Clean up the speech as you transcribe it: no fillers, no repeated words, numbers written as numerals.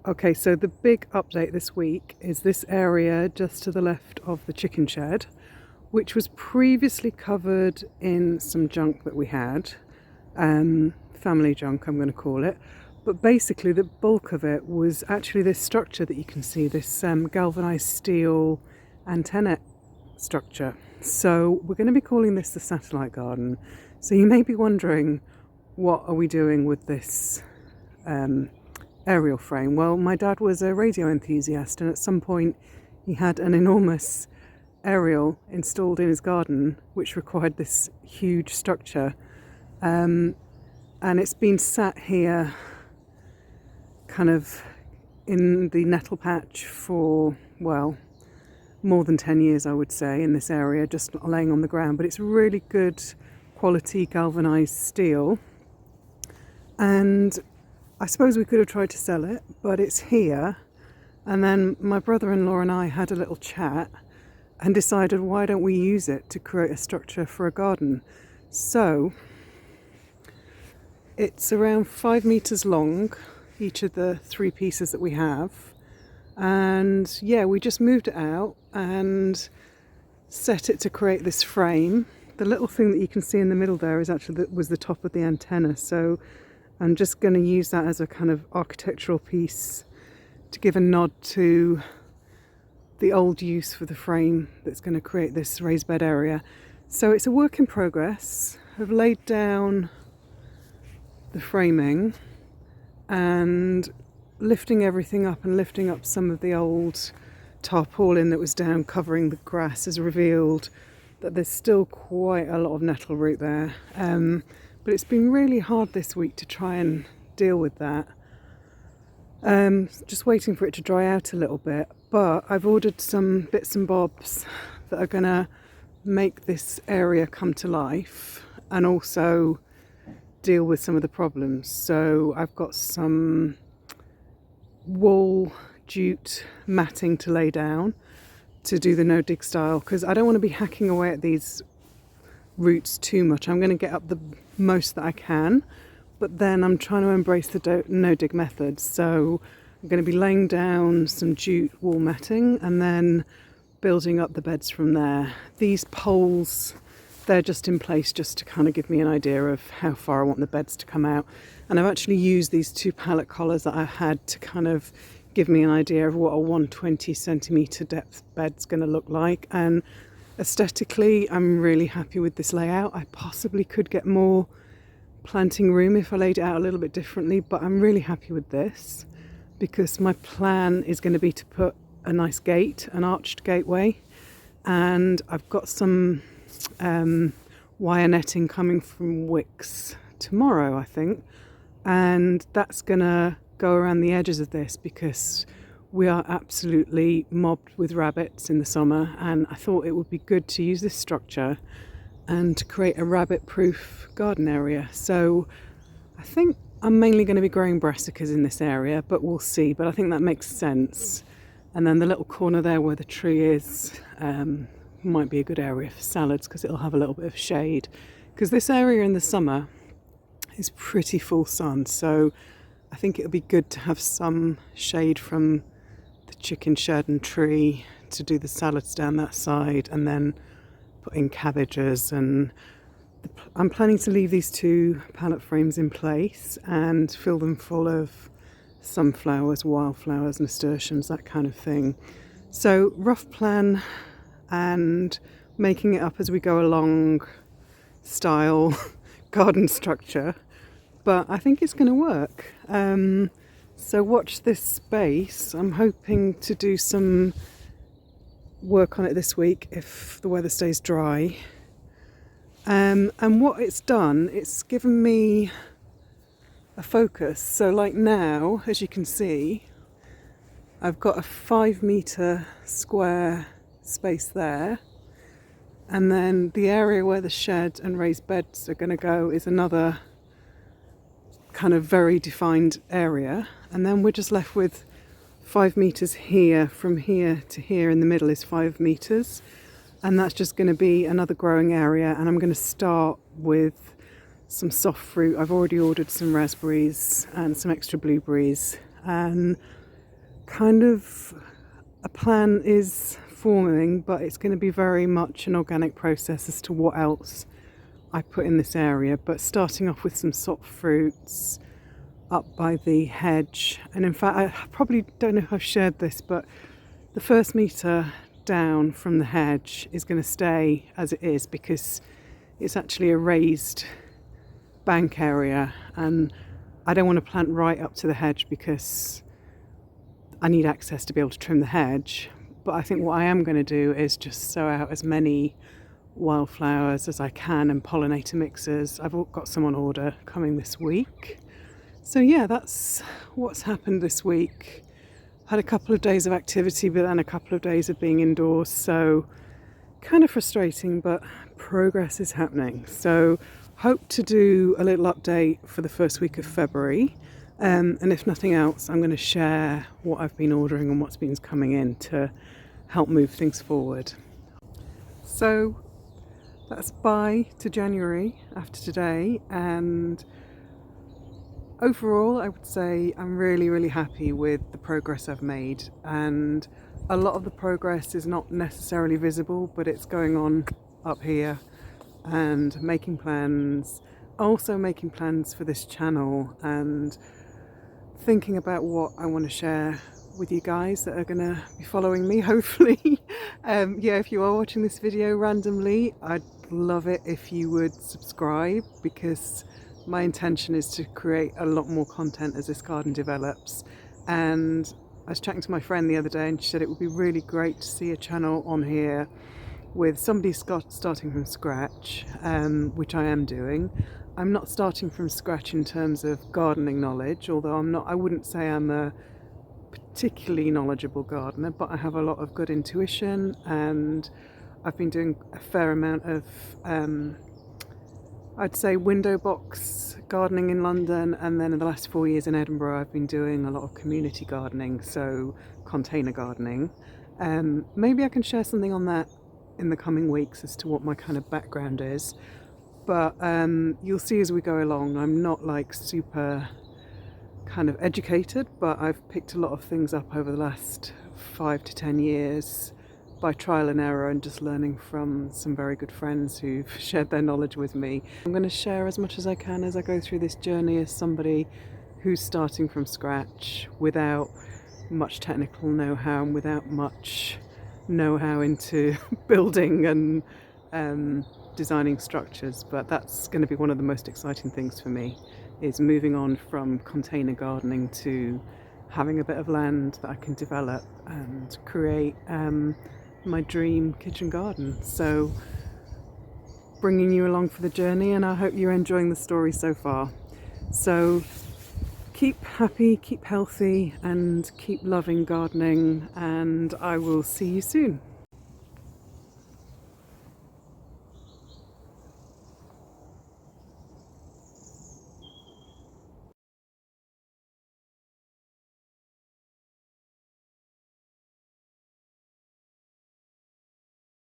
Okay, so the big update this week is this area just to the left of the chicken shed, which was previously covered in some junk that we had, family junk I'm going to call it. But basically the bulk of it was actually this structure that you can see, this galvanized steel antenna structure. So we're going to be calling this the satellite garden. So you may be wondering, what are we doing with this aerial frame? Well, my dad was a radio enthusiast, and at some point he had an enormous aerial installed in his garden which required this huge structure, and it's been sat here kind of in the nettle patch for, well, more than 10 years I would say, in this area, just laying on the ground. But it's really good quality galvanized steel, and I suppose we could have tried to sell it, but it's here. And then my brother-in-law and I had a little chat and decided, why don't we use it to create a structure for a garden? So it's around 5 meters long, each of the 3 pieces that we have. And yeah, we just moved it out and set it to create this frame. The little thing that you can see in the middle there is actually was the top of the antenna. So I'm just going to use that as a kind of architectural piece to give a nod to the old use for the frame that's going to create this raised bed area. So it's a work in progress. I've laid down the framing and lifting everything up, and lifting up some of the old tarpaulin that was down covering the grass has revealed that there's still quite a lot of nettle root there. But it's been really hard this week to try and deal with that. Just waiting for it to dry out a little bit. But I've ordered some bits and bobs that are going to make this area come to life and also deal with some of the problems. So I've got some wall jute matting to lay down to do the no dig style, because I don't want to be hacking away at these roots too much. I'm going to get up the most that I can, but then I'm trying to embrace the no dig method. So I'm going to be laying down some jute wall matting and then building up the beds from there. These poles, they're just in place just to kind of give me an idea of how far I want the beds to come out. And I've actually used these 2 pallet collars that I had to kind of give me an idea of what a 120 centimetre depth bed's going to look like. And aesthetically, I'm really happy with this layout. I possibly could get more planting room if I laid it out a little bit differently, but I'm really happy with this because my plan is going to be to put a nice gate, an arched gateway, and I've got some wire netting coming from Wicks tomorrow, I think, and that's going to go around the edges of this because we are absolutely mobbed with rabbits in the summer, and I thought it would be good to use this structure and to create a rabbit-proof garden area. So I think I'm mainly going to be growing brassicas in this area, but we'll see. But I think that makes sense. And then the little corner there where the tree is might be a good area for salads because it'll have a little bit of shade. Because this area in the summer is pretty full sun, so I think it'll be good to have some shade from the chicken shed and tree to do the salads down that side, and then put in cabbages. And I'm planning to leave these 2 pallet frames in place and fill them full of sunflowers, wildflowers, nasturtiums, that kind of thing. So rough plan and making it up as we go along style garden structure, but I think it's going to work. So watch this space. I'm hoping to do some work on it this week if the weather stays dry. And what it's done, it's given me a focus. So like now, as you can see, I've got a 5 metre square space there, and then the area where the shed and raised beds are going to go is another kind of very defined area, and then we're just left with 5 meters here. From here to here in the middle is 5 meters, and that's just going to be another growing area. And I'm going to start with some soft fruit. I've already ordered some raspberries and some extra blueberries, and kind of a plan is forming, but it's going to be very much an organic process as to what else I put in this area. But starting off with some soft fruits up by the hedge, and in fact I probably don't know if I've shared this, but the first metre down from the hedge is going to stay as it is because it's actually a raised bank area, and I don't want to plant right up to the hedge because I need access to be able to trim the hedge. But I think what I am going to do is just sow out as many wildflowers as I can and pollinator mixers. I've got some on order coming this week. So yeah, that's what's happened this week. Had a couple of days of activity, but then a couple of days of being indoors, so kind of frustrating, but progress is happening. So hope to do a little update for the first week of February, and if nothing else, I'm going to share what I've been ordering and what's been coming in to help move things forward. So that's bye to January after today, and overall I would say I'm really happy with the progress I've made, and a lot of the progress is not necessarily visible, but it's going on up here, and making plans, also making plans for this channel, and thinking about what I want to share with you guys that are going to be following me, hopefully. Yeah, if you are watching this video randomly, I'd love it if you would subscribe, because my intention is to create a lot more content as this garden develops. And I was chatting to my friend the other day, and she said it would be really great to see a channel on here with somebody starting from scratch, which I am doing. I'm not starting from scratch in terms of gardening knowledge, although I wouldn't say I'm a particularly knowledgeable gardener, but I have a lot of good intuition, and I've been doing a fair amount of I'd say window box gardening in London, and then in the last 4 years in Edinburgh I've been doing a lot of community gardening, so container gardening. Maybe I can share something on that in the coming weeks as to what my kind of background is, but you'll see as we go along. I'm not like super kind of educated, but I've picked a lot of things up over the last 5 to 10 years by trial and error, and just learning from some very good friends who've shared their knowledge with me. I'm going to share as much as I can as I go through this journey as somebody who's starting from scratch without much technical know-how and without much know-how into building and designing structures. But that's going to be one of the most exciting things for me, is moving on from container gardening to having a bit of land that I can develop and create my dream kitchen garden. So bringing you along for the journey, and I hope you're enjoying the story so far. So keep happy, keep healthy, and keep loving gardening, and I will see you soon.